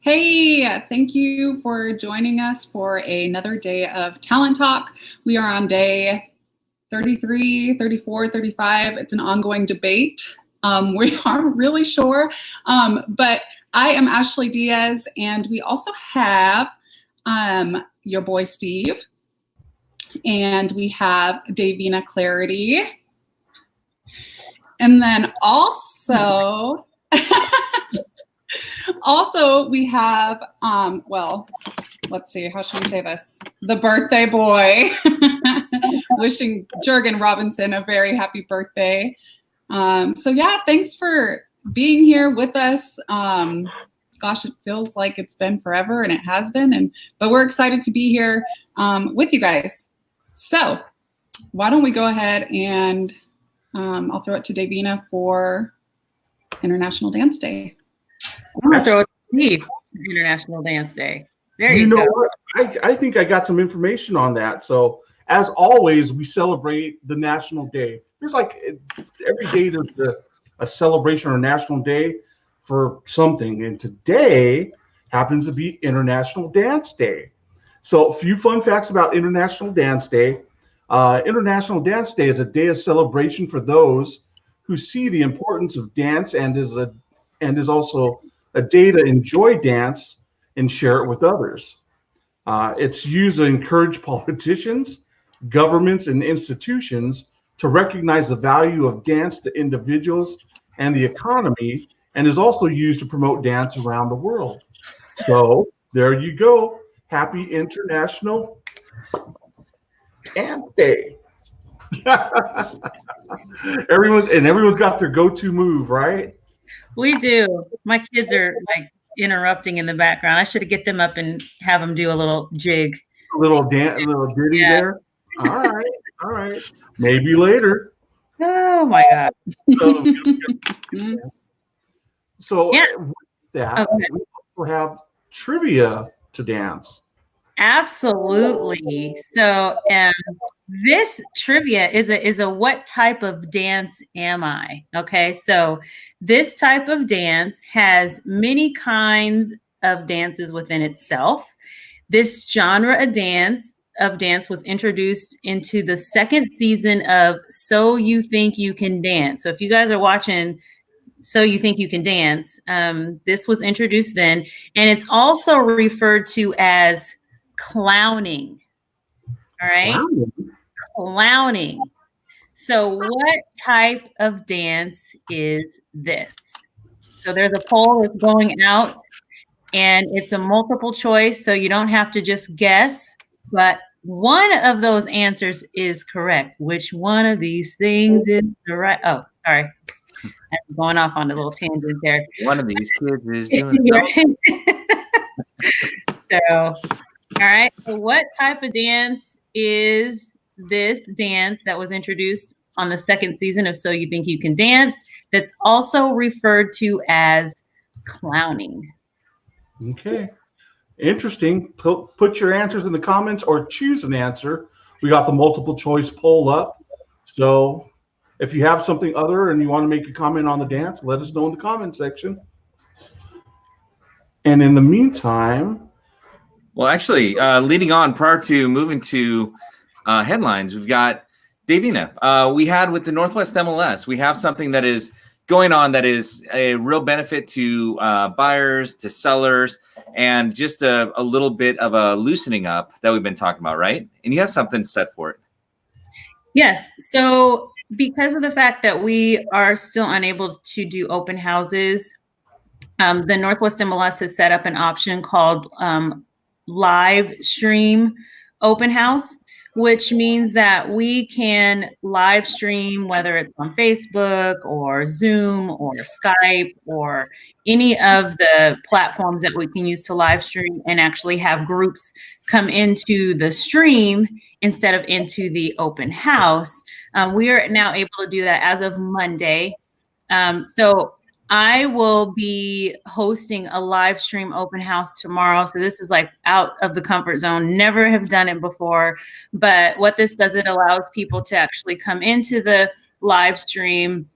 Hey, thank you for joining us for another day of Talent Talk. We are on day 33, 34, 35. It's an ongoing debate. We aren't really sure, but I am Ashley Diaz, and we also have your boy Steve, and we have Davina Clarity, and then also we have let's see, how should we say this? The birthday boy. Wishing Jurgen Robinson a very happy birthday. So yeah, thanks for being here with us. Gosh, it feels like it's been forever, and it has been, but we're excited to be here with you guys. So why don't we go ahead and I'll throw it to Davina for International Dance Day. I'm going to throw it to Steve for International Dance Day. There you go. What? I think I got some information on that. So as always, we celebrate the National Day. There's like every day there's a celebration or a national day for something. And today happens to be International Dance Day. So a few fun facts about International Dance Day. International Dance Day is a day of celebration for those who see the importance of dance and is also a day to enjoy dance and share it with others. It's used to encourage politicians, governments, and institutions to recognize the value of dance to individuals and the economy, and is also used to promote dance around the world. So there you go. Happy International Dance Day. Everyone's got their go-to move, right? We do. My kids are like interrupting in the background. I should get them up and have them do a little jig. A little dance, a little ditty there. All right. Maybe later. Oh my God. So yeah. With that, we also have trivia to dance. Absolutely. So this trivia is a what type of dance am I? Okay, so this type of dance has many kinds of dances within itself. This genre of dance was introduced into the second season of So You Think You Can Dance. So if you guys are watching So You Think You Can Dance, this was introduced then, and it's also referred to as clowning. All right. Clowning. So what type of dance is this? So there's a poll that's going out, and it's a multiple choice, so you don't have to just guess, but one of those answers is correct. Which one of these things is the right? Oh, sorry. I'm going off on a little tangent there. One of these kids is doing So, all right. So what type of dance is this dance that was introduced on the second season of So You Think You Can Dance that's also referred to as clowning? Okay. Interesting. Put your answers in the comments or choose an answer. We got the multiple choice poll up. So if you have something other and you want to make a comment on the dance, let us know in the comment section. And in the meantime, well, actually, leading on prior to moving to headlines, we've got Davina. We had with the Northwest MLS, we have something that is going on that is a real benefit to buyers, to sellers, and just a little bit of a loosening up that we've been talking about, right? And you have something set for it. Yes. So because of the fact that we are still unable to do open houses, the Northwest MLS has set up an option called live stream open house, which means that we can live stream, whether it's on Facebook or Zoom or Skype or any of the platforms that we can use to live stream, and actually have groups come into the stream instead of into the open house. We are now able to do that as of Monday. So I will be hosting a live stream open house tomorrow. So this is like out of the comfort zone. Never have done it before. But what this does, it allows people to actually come into the live stream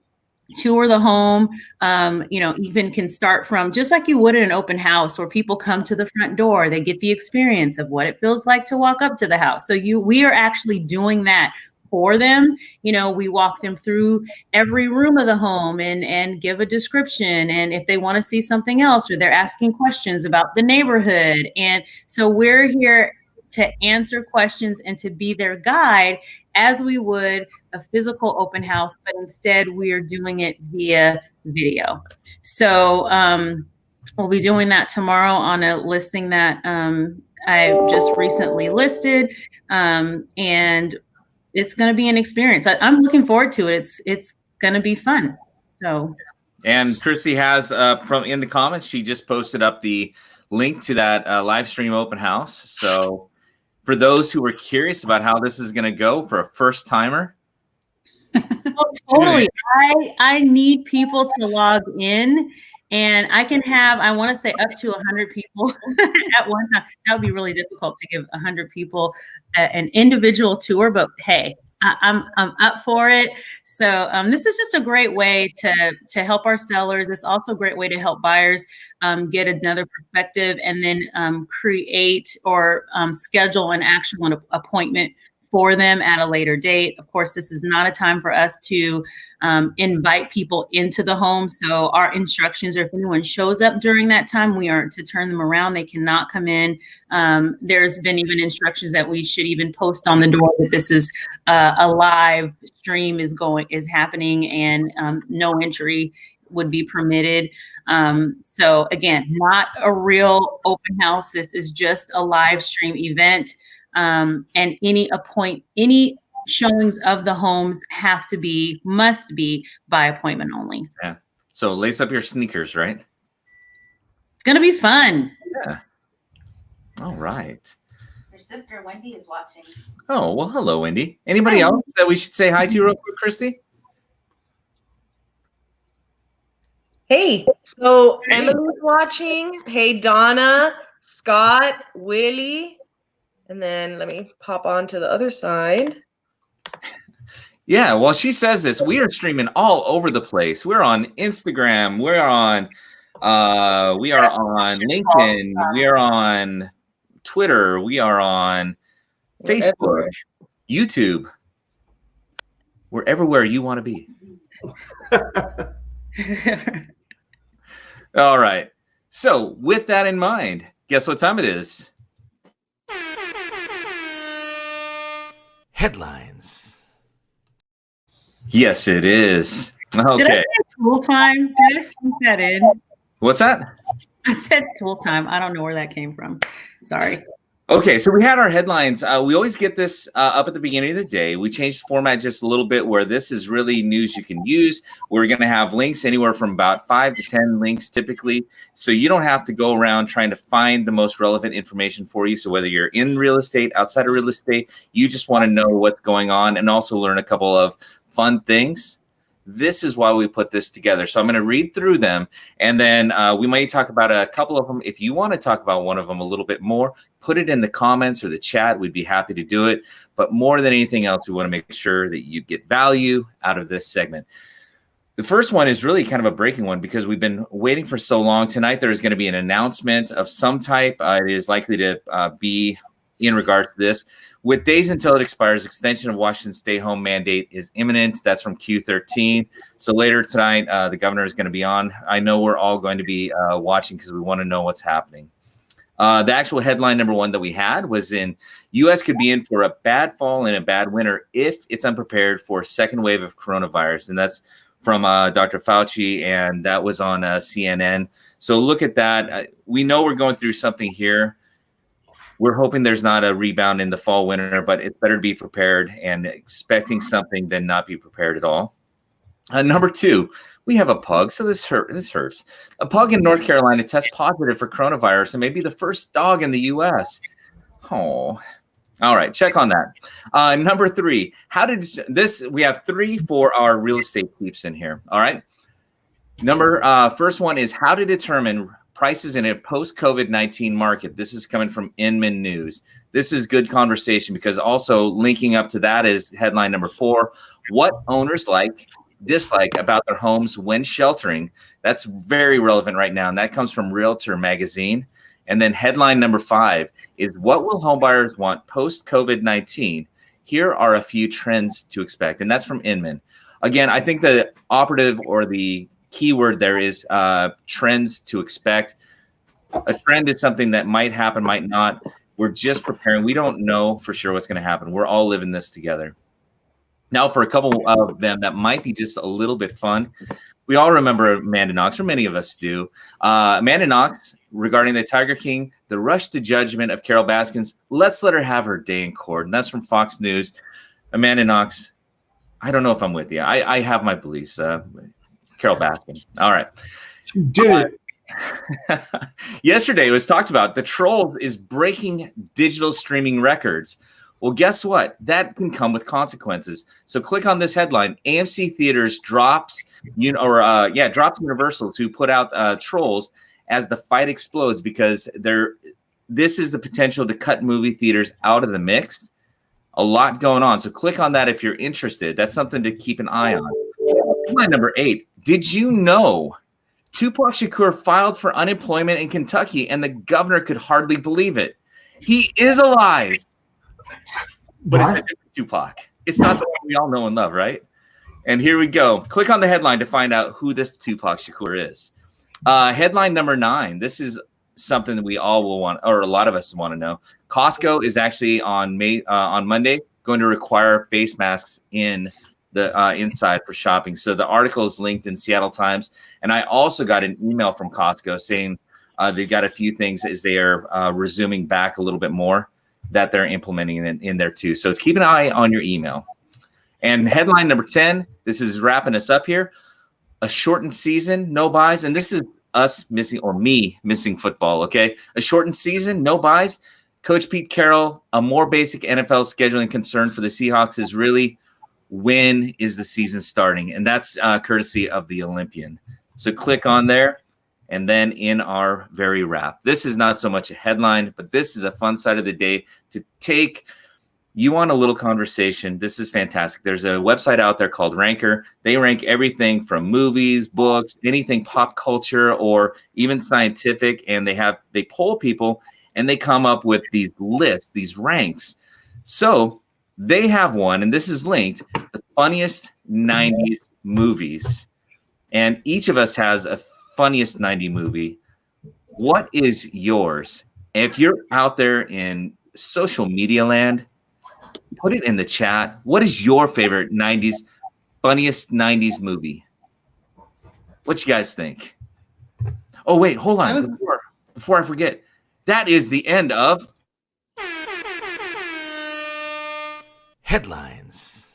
tour the home. Even can start from just like you would in an open house, where people come to the front door, they get the experience of what it feels like to walk up to the house. So we are actually doing that for them. We walk them through every room of the home and give a description. And if they want to see something else, or they're asking questions about the neighborhood. And so we're here to answer questions and to be their guide as we would a physical open house, but instead we are doing it via video. So we'll be doing that tomorrow on a listing that I just recently listed. And it's going to be an experience. I'm looking forward to it. It's going to be fun. So. And Christy has from in the comments, she just posted up the link to that live stream open house. So for those who were curious about how this is going to go for a first timer. Oh, totally. I need people to log in, and I can have, I want to say up to 100 people at one time. That would be really difficult to give 100 people an individual tour, but hey, I'm up for it. So this is just a great way to help our sellers. It's also a great way to help buyers get another perspective, and then create or schedule an actual appointment for them at a later date. Of course, this is not a time for us to invite people into the home. So our instructions are, if anyone shows up during that time, we are to turn them around. They cannot come in. There's been even instructions that we should even post on the door that this is a live stream is happening, and no entry would be permitted. So again, not a real open house. This is just a live stream event. And any showings of the homes must be by appointment only. Yeah. So lace up your sneakers, right? It's going to be fun. Yeah. All right. Your sister Wendy is watching. Oh, well, hello, Wendy. Anybody else that we should say hi to real quick, Christy? Hey, so Emily's watching. Hey, Donna, Scott, Willie. And then let me pop on to the other side. Yeah, well, she says this. We are streaming all over the place. We're on Instagram. We are on LinkedIn. We are on Twitter. We are on Facebook, YouTube. We're everywhere you want to be. All right. So with that in mind, guess what time it is? Headlines. Yes, it is. Okay. Did I say tool time? Did I sneak that in? What's that? I said tool time. I don't know where that came from. Sorry. Okay, so we had our headlines. We always get this up at the beginning of the day. We changed the format just a little bit, where this is really news you can use. We're going to have links anywhere from about 5 to 10 links typically. So you don't have to go around trying to find the most relevant information for you. So whether you're in real estate, outside of real estate, you just want to know what's going on and also learn a couple of fun things. This is why we put this together. So I'm going to read through them, and then we might talk about a couple of them. If you want to talk about one of them a little bit more, put it in the comments or the chat. We'd be happy to do it. But more than anything else, we want to make sure that you get value out of this segment. The first one is really kind of a breaking one because we've been waiting for so long. Tonight, there is going to be an announcement of some type. It is likely to be in regards to this. With days until it expires, extension of Washington's stay-home mandate is imminent. That's from Q13. So later tonight, the governor is going to be on. I know we're all going to be watching because we want to know what's happening. The actual headline number one that we had was in U.S. could be in for a bad fall and a bad winter if it's unprepared for a second wave of coronavirus. And that's from Dr. Fauci, and that was on CNN. So look at that. We know we're going through something here. We're hoping there's not a rebound in the fall, winter, but it's better to be prepared, and expecting something than not be prepared at all. Number two, we have a pug. So this hurts. A pug in North Carolina tests positive for coronavirus and may be the first dog in the U.S. Oh, all right. Check on that. Number three, how did this? We have three for our real estate peeps in here. All right. First one is how to determine prices in a post-COVID-19 market. This is coming from Inman News. This is good conversation because also linking up to that is headline number 4, what owners like dislike about their homes when sheltering. That's very relevant right now, and that comes from Realtor Magazine. And then headline number 5 is, what will homebuyers want post-COVID-19? Here are a few trends to expect, and that's from Inman. Again, I think the operative or the keyword there is trends to expect. A trend is something that might happen, might not. We're just preparing. We don't know for sure what's going to happen. We're all living this together. Now, for a couple of them that might be just a little bit fun, we all remember Amanda Knox, or many of us do. Amanda Knox, regarding the Tiger King, the rush to judgment of Carol Baskins. Let's let her have her day in court. And that's from Fox News. Amanda Knox, I don't know if I'm with you. I have my beliefs. Carol Baskin. All right. She did it. Yesterday it was talked about the Trolls is breaking digital streaming records. Well, guess what? That can come with consequences. So click on this headline. AMC Theaters drops Universal to put out Trolls as the fight explodes, because this is the potential to cut movie theaters out of the mix. A lot going on. So click on that if you're interested. That's something to keep an eye on. Headline number 8. Did you know Tupac Shakur filed for unemployment in Kentucky and the governor could hardly believe it? He is alive. But it's a different Tupac. It's not the one we all know and love, right? And here we go. Click on the headline to find out who this Tupac Shakur is. Headline number 9. This is something that we all will want, or a lot of us want to know. Costco is actually on Monday going to require face masks in the inside for shopping. So the article is linked in Seattle Times, and I also got an email from Costco saying they've got a few things as they are resuming back a little bit more that they're implementing in there too. So keep an eye on your email. And headline number 10, this is wrapping us up here. A shortened season, no buys. And this is us missing, or me missing football, okay? A shortened season, no buys. Coach Pete Carroll, a more basic NFL scheduling concern for the Seahawks is really, when is the season starting? And that's courtesy of the Olympian. So click on there. And then in our very wrap, this is not so much a headline, but this is a fun side of the day to take you on a little conversation. This is fantastic. There's a website out there called Ranker. They rank everything from movies, books, anything pop culture, or even scientific. And they poll people and they come up with these lists, these ranks. So they have one, and this is linked, the funniest 90s movies. And each of us has a funniest 90s movie. What is yours? If you're out there in social media land, put it in the chat. What is your favorite funniest 90s movie? What you guys think? Oh, wait, hold on. Before I forget, that is the end of Headlines.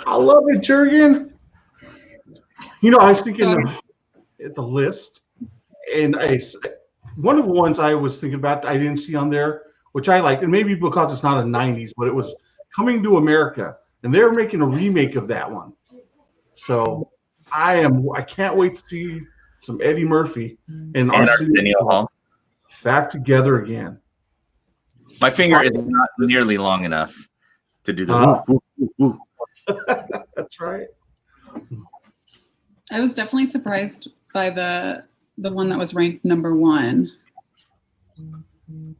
I love it, Jurgen. You know, I was thinking at the list, and one of the ones I was thinking about I didn't see on there, which I like, and maybe because it's not a 90s, but it was Coming to America, and they're making a remake of that one. So I can't wait to see some Eddie Murphy and Arsenio Hall back together again. My finger is not nearly long enough to do the woo, woo, woo. That's right. I was definitely surprised by the one that was ranked number 1.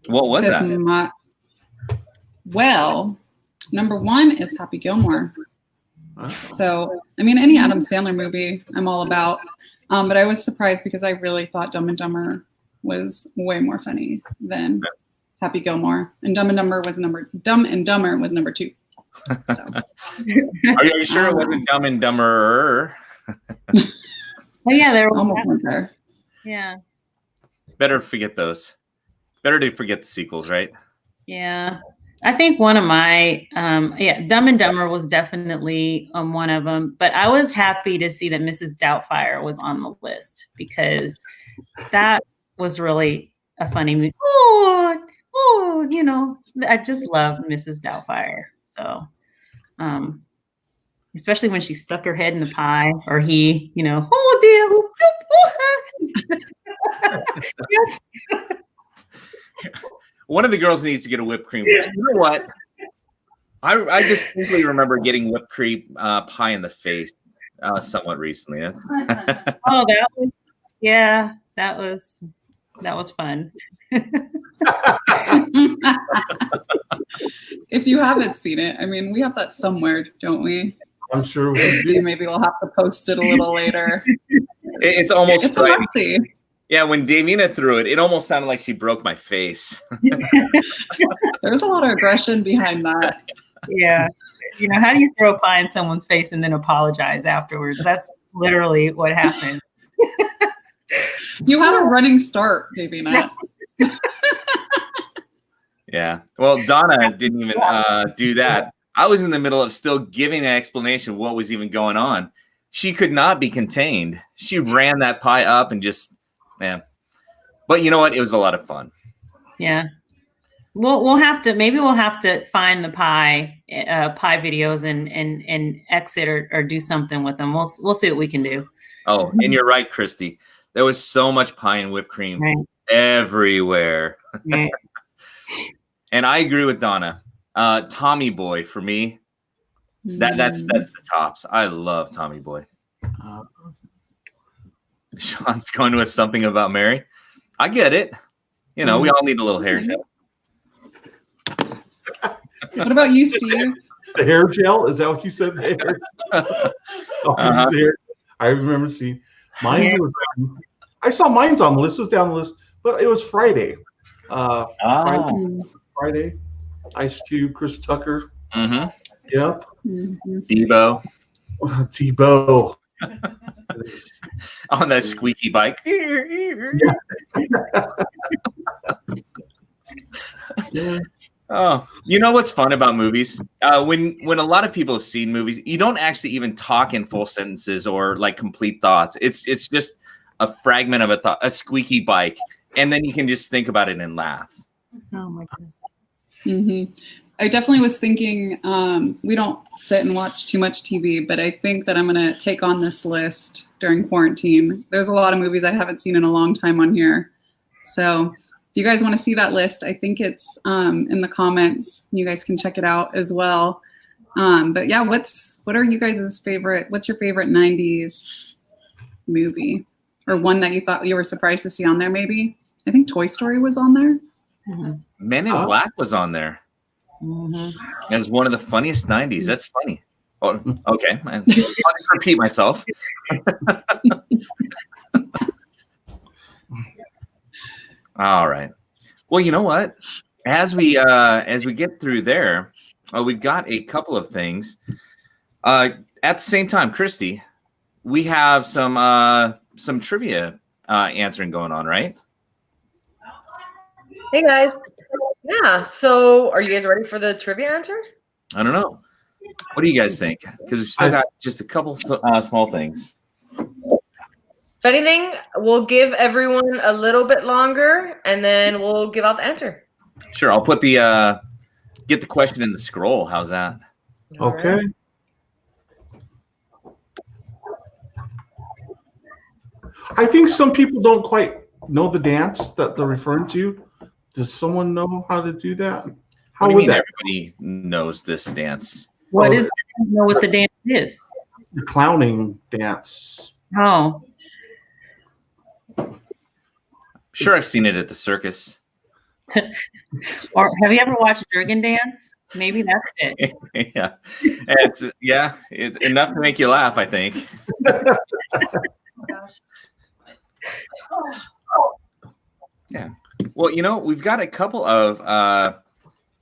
What was that? Number 1 is Happy Gilmore. So, I mean, any Adam Sandler movie I'm all about. But I was surprised because I really thought Dumb and Dumber was way more funny than Happy Gilmore. And Dumb and Dumber was number 2. So. Are you sure it wasn't Dumb and Dumber? Oh yeah, they're almost there. Yeah. It's better to forget those. Better to forget the sequels, right? Yeah. I think one of my, Dumb and Dumber was definitely one of them. But I was happy to see that Mrs. Doubtfire was on the list because that was really a funny movie. Oh, you know, I just love Mrs. Doubtfire. So, especially when she stuck her head in the pie, or he, you know, oh dear. Yes. One of the girls needs to get a whipped cream. You know what? I distinctly remember getting whipped cream pie in the face somewhat recently. That's Oh, that was fun. If you haven't seen it, I mean, we have that somewhere, don't we? I'm sure we do. Maybe we'll have to post it a little later. it's almost It's a frightening. messy. Yeah, when Davina threw it, it almost sounded like she broke my face. There's a lot of aggression behind that. Yeah. You know, how do you throw a pie in someone's face and then apologize afterwards? That's literally what happened. You had a running start, Davina. Yeah. Well, Donna didn't even do that. I was in the middle of still giving an explanation of what was even going on. She could not be contained. She ran that pie up and just, man. But you know what? It was a lot of fun. Yeah. We'll have to find the pie videos and exit or do something with them. We'll see what we can do. Oh, and you're right, Christy. There was so much pie and whipped cream everywhere. Right. And I agree with Donna. Tommy Boy for me. That's the tops. I love Tommy Boy. Sean's going with something about Mary. I get it. You know, we all need a little hair gel. What about you, Steve? The hair gel? Is that what you said? The hair? Hair. I remember seeing mine. I saw mine's on the list. It was down the list, but it was Friday. Friday. Ice Cube, Chris Tucker. Mm-hmm. Yep. Debo. Tebow. On that squeaky bike. Yeah. Oh, you know what's fun about movies? When a lot of people have seen movies, you don't actually even talk in full sentences or like complete thoughts. It's just a fragment of a thought, a squeaky bike, and then you can just think about it and laugh. Oh my goodness. Mm-hmm. I definitely was thinking we don't sit and watch too much TV, but I think that I'm going to take on this list during quarantine. There's a lot of movies I haven't seen in a long time on here. So if you guys want to see that list, I think it's in the comments. You guys can check it out as well. But yeah, what are you guys' favorite? What's your favorite 90s movie? Or one that you thought you were surprised to see on there maybe? I think Toy Story was on there. Mm-hmm. Men in Black was on there. Mm-hmm. It was one of the funniest 90s. That's funny. Oh, okay. I'll repeat myself. All right. Well, you know what? As we get through there, we've got a couple of things. At the same time, Christy, we have some trivia answering going on, right? Hey guys. Yeah. So, are you guys ready for the trivia answer? I don't know. What do you guys think? Because we've still got just a couple small things. If anything, we'll give everyone a little bit longer, and then we'll give out the answer. Sure, I'll put the get the question in the scroll. How's that? All Okay. right. I think some people don't quite know the dance that they're referring to. Does someone know how to do that? How What do you would mean that? everybody knows this dance? What is? I don't know what the dance is. The clowning dance. Oh, Sure, I've seen it at the circus. or have you ever watched Jurgen dance? Maybe that's it. It's enough to make you laugh, I think. Yeah. Well, you know, we've got a couple of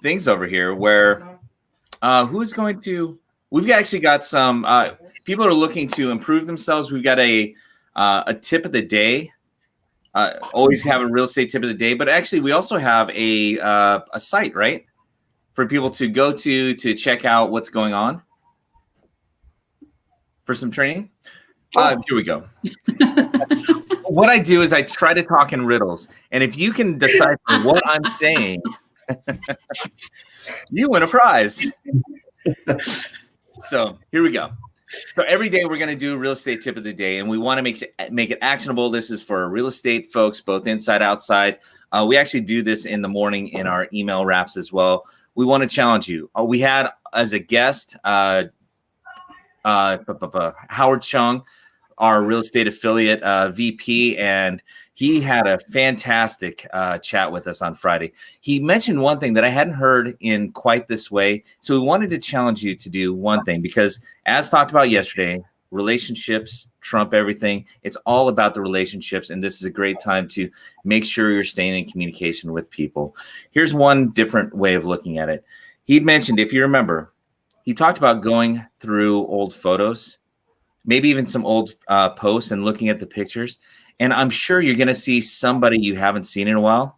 things over here where we've actually got some people are looking to improve themselves. We've got a tip of the day. Always have a real estate tip of the day, but actually we also have a site, right? For people to go to check out what's going on for some training. Here we go. What I do is I try to talk in riddles, and if you can decipher what I'm saying, you win a prize. So here we go. So every day we're going to do a real estate tip of the day, and we want to make it actionable. This is for real estate folks, both inside, outside. We actually do this in the morning in our email wraps as well. we want to challenge you. We had as a guest Howard Chung, our real estate affiliate VP, and he had a fantastic chat with us on Friday. He mentioned one thing that I hadn't heard in quite this way. So we wanted to challenge you to do one thing, because as talked about yesterday, relationships trump everything. It's all about the relationships. And this is a great time to make sure you're staying in communication with people. Here's one different way of looking at it. He'd mentioned, if you remember, he talked about going through old photos, maybe even some old posts, and looking at the pictures. And I'm sure you're going to see somebody you haven't seen in a while.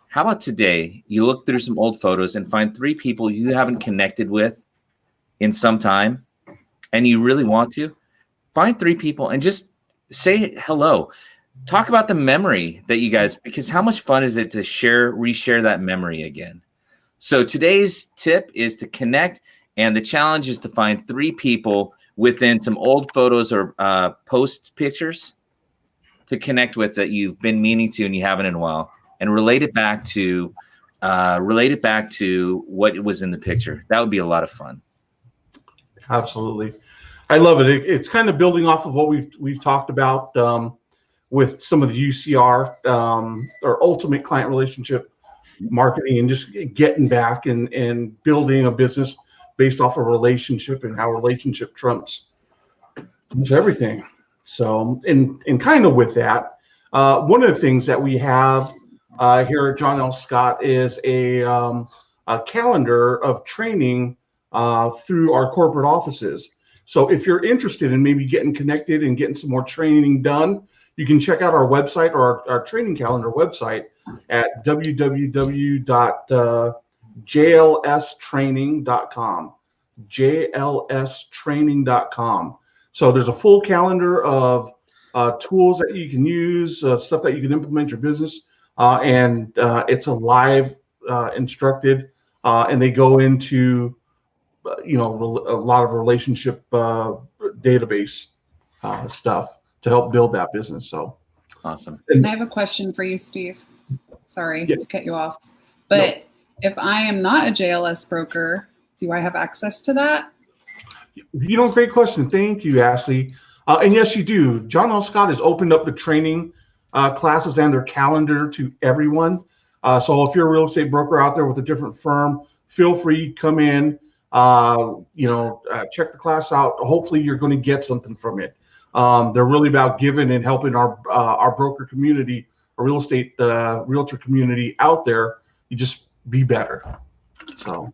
How about today, you look through some old photos and find 3 people you haven't connected with in some time, and you really want to? Find 3 people and just say hello. Talk about the memory that you guys, because how much fun is it to reshare that memory again? So today's tip is to connect, and the challenge is to find 3 people within some old photos or post pictures to connect with that you've been meaning to and you haven't in a while, and relate it back to what was in the picture. That would be a lot of fun. Absolutely. I love it. It's kind of building off of what we've talked about with some of the UCR or ultimate client relationship marketing, and just getting back and building a business based off of relationship, and how relationship trumps everything. So, and kind of with that, one of the things that we have here at John L. Scott is a calendar of training through our corporate offices. So if you're interested in maybe getting connected and getting some more training done, you can check out our website, or our training calendar website, at www.jlstraining.com. jlstraining.com. So there's a full calendar of tools that you can use, stuff that you can implement your business, and it's a live instructed, and they go into a lot of relationship database stuff to help build that business. So awesome. And I have a question for you, Steve. Sorry to cut you off, but if I am not a JLS broker, do I have access to that? Great question. Thank you, Ashley. And yes, you do. John L. Scott has opened up the training classes and their calendar to everyone. So if you're a real estate broker out there with a different firm, feel free, come in, check the class out. Hopefully you're going to get something from it. They're really about giving and helping our broker community, our real estate realtor community out there. You just be better. So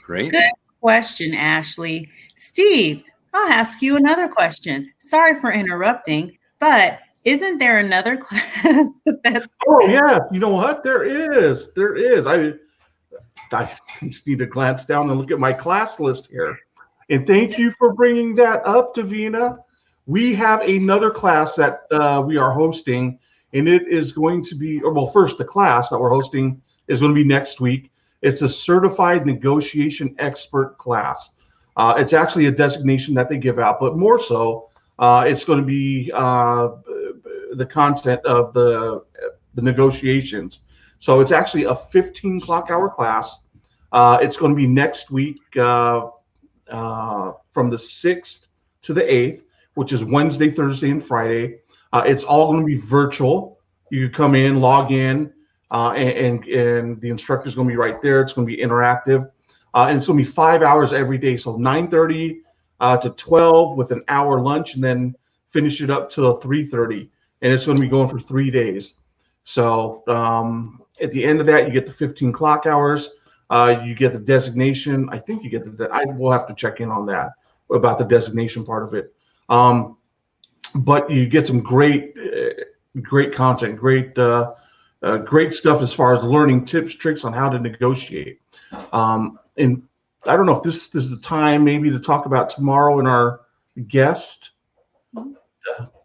great. Good question, Ashley. Steve, I'll ask you another question. Sorry for interrupting, but isn't there another class that's... Oh yeah, you know what? There is. I just need to glance down and look at my class list here. And thank you for bringing that up, Davina. We have another class that we are hosting, and it is going to be, first, the class that we're hosting is going to be next week. It's a certified negotiation expert class. It's actually a designation that they give out, but more so, it's going to be the content of the negotiations. So it's actually a 15 clock hour class. It's going to be next week from the 6th to the 8th, which is Wednesday, Thursday, and Friday. It's all going to be virtual. You can come in, log in, and the instructor is going to be right there. It's going to be interactive. And it's going to be 5 hours every day. So 9:30 to 12 with an hour lunch, and then finish it up till 3:30. And it's going to be going for 3 days. So at the end of that, you get the 15 clock hours. You get the designation. I think you get I will have to check in on that about the designation part of it. But you get some great content, great stuff as far as learning tips, tricks on how to negotiate. And I don't know if this is the time maybe to talk about tomorrow in our guest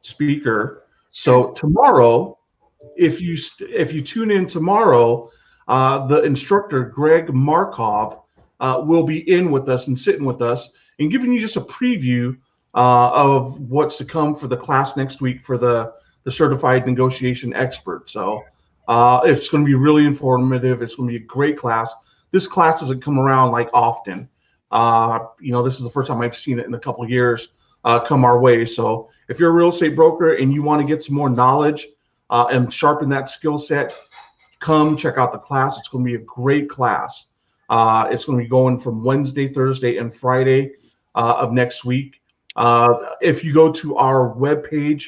speaker. So tomorrow, if you tune in tomorrow, the instructor Greg Markov will be in with us and sitting with us and giving you just a preview of what's to come for the class next week for the certified negotiation expert. So it's going to be really informative. It's going to be a great class. this class doesn't come around like often. This is the first time I've seen it in a couple of years come our way. So if you're a real estate broker and you want to get some more knowledge and sharpen that skill set, come check out the class. It's going to be a great class. It's going to be going from Wednesday, Thursday, and Friday of next week. If you go to our webpage,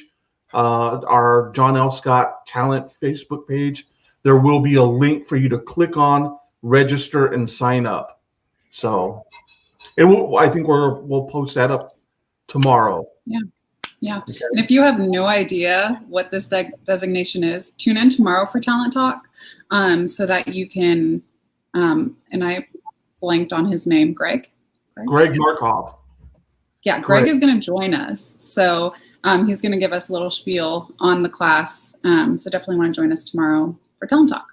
our John L. Scott Talent Facebook page, there will be a link for you to click on, register, and sign up. So, I think we'll post that up tomorrow. Yeah. Okay. And if you have no idea what this designation is, tune in tomorrow for Talent Talk, so that you can. And I blanked on his name, Greg Markov. Yeah, Greg is going to join us. So he's going to give us a little spiel on the class. So definitely want to join us tomorrow for Talent Talk.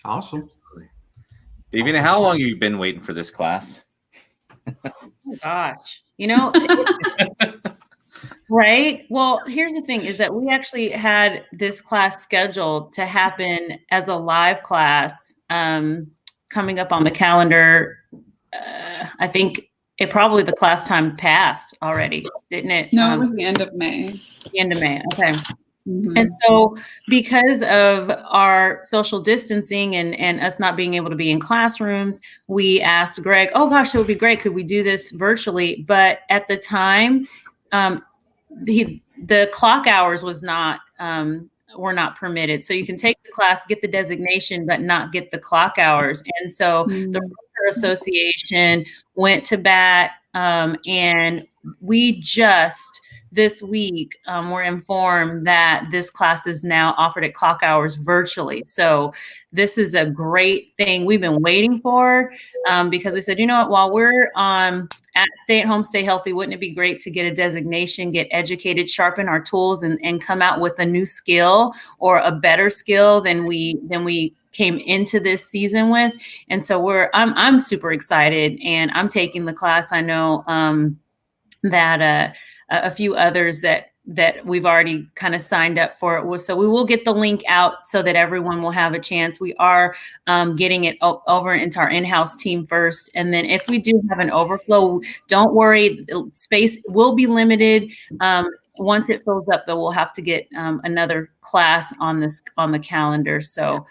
Awesome. Davina, how long have you been waiting for this class? Oh, gosh. Right. Well, here's the thing is that we actually had this class scheduled to happen as a live class coming up on the calendar. I think the class time passed already, didn't it? No, it was the end of May. The end of May. Okay. Mm-hmm. And so because of our social distancing and us not being able to be in classrooms, we asked Greg, oh gosh, it would be great. Could we do this virtually? But at the time, the clock hours were not permitted. So you can take the class, get the designation, but not get the clock hours. And so the Realtor Association went to bat, and we just this week were informed that this class is now offered at clock hours virtually. So this is a great thing we've been waiting for, because we said, you know what, while we're at stay at home, stay healthy, wouldn't it be great to get a designation, get educated, sharpen our tools, and come out with a new skill or a better skill than we came into this season with. And so I'm super excited, and I'm taking the class. I know that a few others that we've already kind of signed up for it. So we will get the link out so that everyone will have a chance. We are getting it over into our in-house team first. And then if we do have an overflow, don't worry, space will be limited. Once it fills up, though, we'll have to get another class on the calendar. So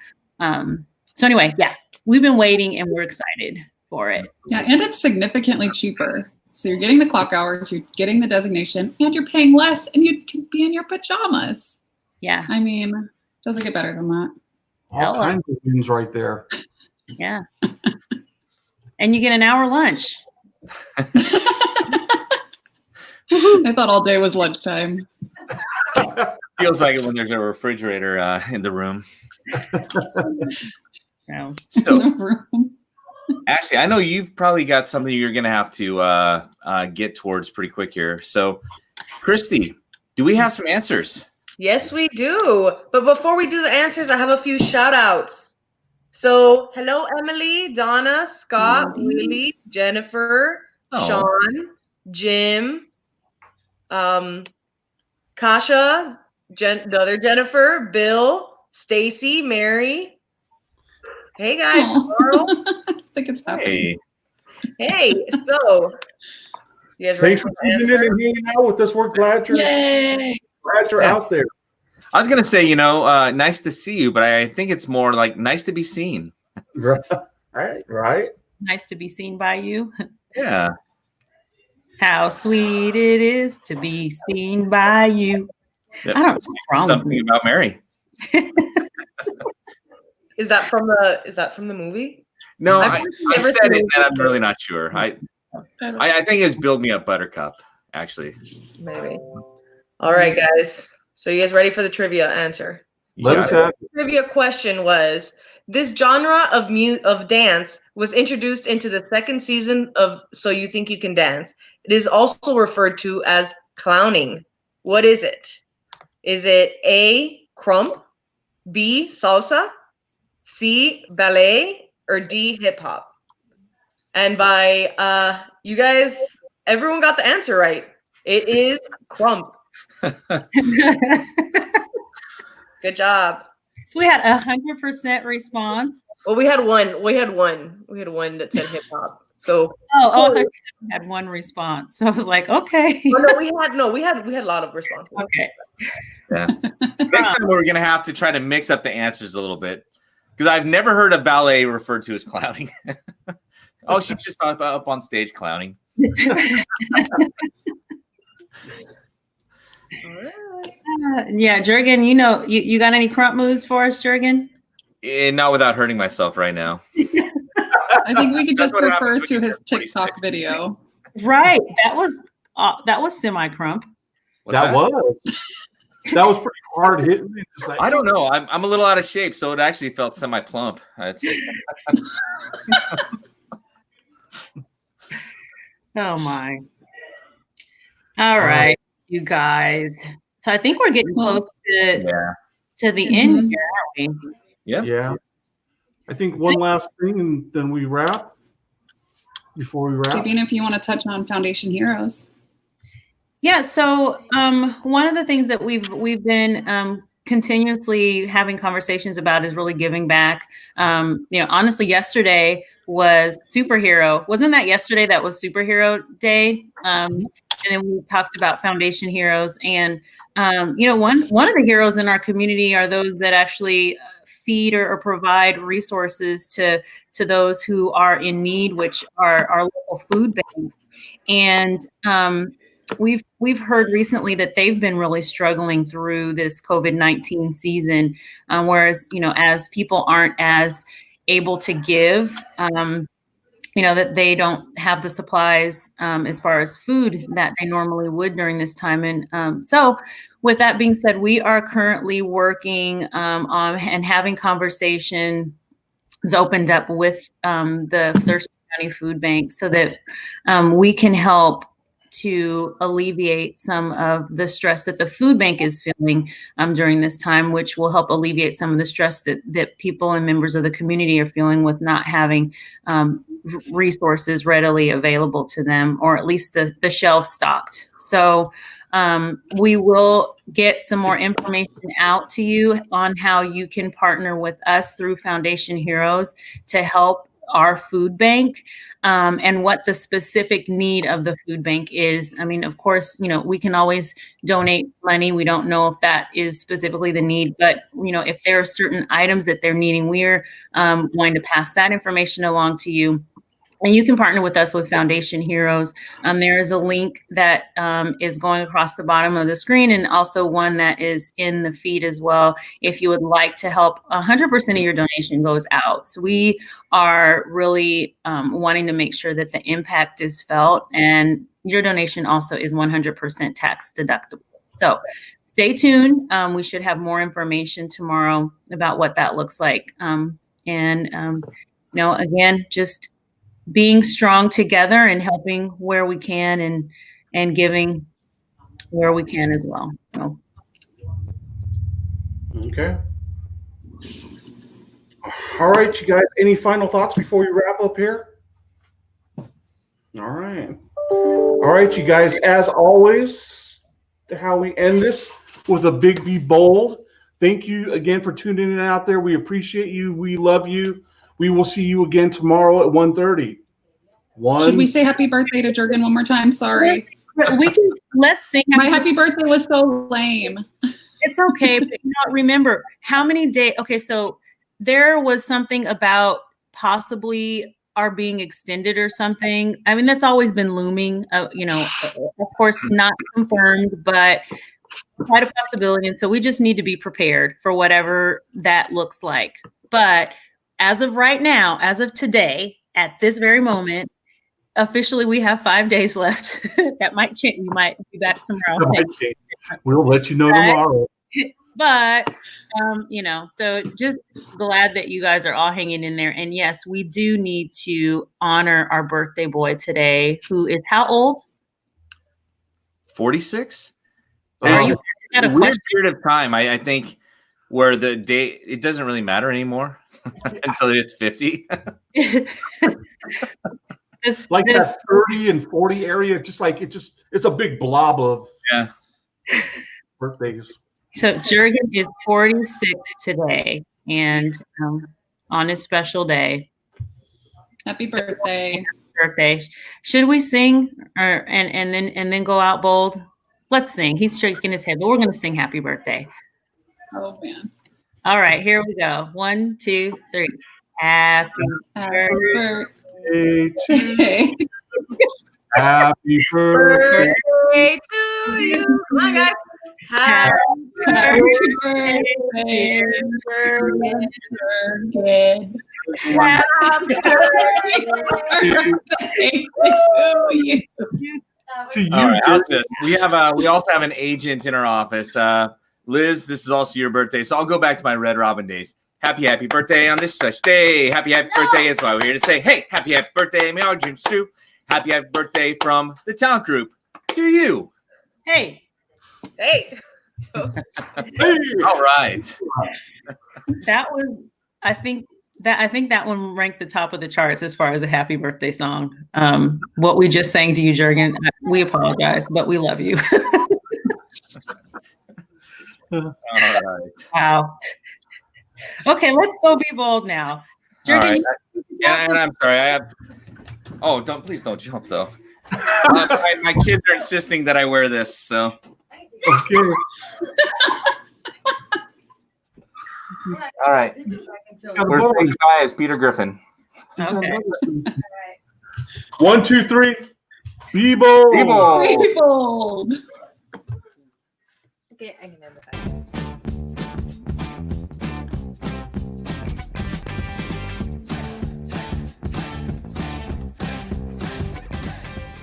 anyway, yeah, we've been waiting and we're excited for it. Yeah, and it's significantly cheaper. So you're getting the clock hours, you're getting the designation, and you're paying less, and you can be in your pajamas. Yeah. I mean, doesn't get better than that. All kinds of things right there. Yeah. And you get an hour lunch. I thought all day was lunchtime. Feels like it when there's a refrigerator in the room. So In the room. Ashley, I know you've probably got something you're going to have to get towards pretty quick here. So, Christy, do we have some answers? Yes, we do. But before we do the answers, I have a few shout outs. So, hello, Emily, Donna, Scott, Willie, Jennifer, Sean, Jim, Kasha, the other Jennifer, Bill, Stacy, Mary. Hey, guys. Carl. I think it's happening. Hey. Hey, so you guys ready Thanks for for the tuning in answer? and hanging out with us. We're glad you're out there. I was going to say, nice to see you, but I think it's more like nice to be seen. Right. nice to be seen by you. Yeah. How sweet it is to be seen by you. Yep. I don't know what's wrong with Something me. about Mary. Is that from the movie? No, I've I never said seen it, it and I'm before. really not sure. I think it's Build Me Up Buttercup, actually. Maybe. All right, guys. So you guys ready for the trivia answer? Let us have The trivia question was: this genre of dance was introduced into the second season of So You Think You Can Dance. It is also referred to as clowning. What is it? Is it A, krump, B, salsa, C, ballet, or D, hip hop? And by you guys, everyone got the answer right. It is krump. Good job. So we had 100% response. Well, we had one. We had one that said hip hop. So Oh, I had one response. So I was like, okay. we had a lot of responses. Okay. Yeah. Next time we're gonna have to try to mix up the answers a little bit because I've never heard a ballet referred to as clowning. Oh, she's just up on stage clowning. Yeah, Jurgen, you got any crump moves for us, Jurgen? Not without hurting myself right now. I think we could That's just what refer happens to when you his turn TikTok 46. Oh, video. Right. That was semi crump. What's That was pretty hard hitting. Just like, I don't know. I'm a little out of shape, so it actually felt semi plump. It's Oh my. All right, you guys. So I think we're getting close to the end here, aren't we? Yeah. I think one last thing, and then we wrap. Before we wrap, Even if you want to touch on Foundation Heroes. Yeah. So one of the things that we've been continuously having conversations about is really giving back. Honestly, yesterday was superhero. Wasn't that yesterday? That was superhero day. And then we talked about Foundation Heroes, and one of the heroes in our community are those that actually feed or provide resources to those who are in need, which are our local food banks. And we've heard recently that they've been really struggling through this COVID-19 season, whereas as people aren't as able to give, that they don't have the supplies as far as food that they normally would during this time. And so with that being said, we are currently working on and having conversations opened up with the Thurston County Food Bank so that we can help to alleviate some of the stress that the food bank is feeling during this time, which will help alleviate some of the stress that people and members of the community are feeling with not having resources readily available to them, or at least the shelves stocked. So we will get some more information out to you on how you can partner with us through Foundation Heroes to help our food bank, and what the specific need of the food bank is. I mean, of course, we can always donate money. We don't know if that is specifically the need, but if there are certain items that they're needing, we're going to pass that information along to you. And you can partner with us with Foundation Heroes. There is a link that is going across the bottom of the screen, and also one that is in the feed as well. If you would like to help, 100% of your donation goes out. So we are really wanting to make sure that the impact is felt, and your donation also is 100% tax deductible. So stay tuned. We should have more information tomorrow about what that looks like. Again, just being strong together and helping where we can and giving where we can as well. So. Okay. All right, you guys, any final thoughts before we wrap up here? All right. All right, you guys, as always, how we end this with a big Be Bold. Thank you again for tuning in out there. We appreciate you. We love you. We will see you again tomorrow at 1:30. Should we say happy birthday to Jurgen one more time? Sorry. Let's sing. My happy birthday was so lame. It's okay. But remember how many days. Okay, so there was something about possibly our being extended or something. I mean, that's always been looming. Of course, not confirmed, but quite a possibility. And so we just need to be prepared for whatever that looks like. But as of right now, as of today, at this very moment, officially we have 5 days left. That might change. We might be back tomorrow. We'll let you know tomorrow. But so just glad that you guys are all hanging in there. And yes, we do need to honor our birthday boy today, who is how old? 46. Are you a weird period of time. I think where the day it doesn't really matter anymore until it's 50. Like that 30 and 40 area, just like it's a big blob of birthdays. So Jurgen is 46 today, and on his special day, Happy birthday. birthday. Should we sing and then go out bold? Let's sing. He's shaking his head, but we're going to sing happy birthday. Oh, man. All right, here we go. 1, 2, 3. Happy Happy birthday. birthday. Happy birthday. Birthday to you. Come on, guys. Happy Happy birthday. birthday. Happy Birthday to you. To you, All right, how's Jurgen. this? We also have an agent in our office. Liz, this is also your birthday, so I'll go back to my Red Robin days. Happy birthday on this such day. Happy birthday is why we're here to say, hey, happy birthday, may our dreams true. Happy birthday from the talent group to you. Hey, Hey. Hey. All right. that was I think that one ranked the top of the charts as far as a happy birthday song. What we just sang to you, Jurgen, we apologize, but we love you. All right. Wow. Okay, let's go be bold now. All right. Jurgen, Yeah, and I'm sorry. Please don't jump though. My kids are insisting that I wear this, so. Okay. All right. We're saying goodbye as Peter Griffin. okay. 1, 2, 3. Be bold. People. Be bold. Okay, I can end the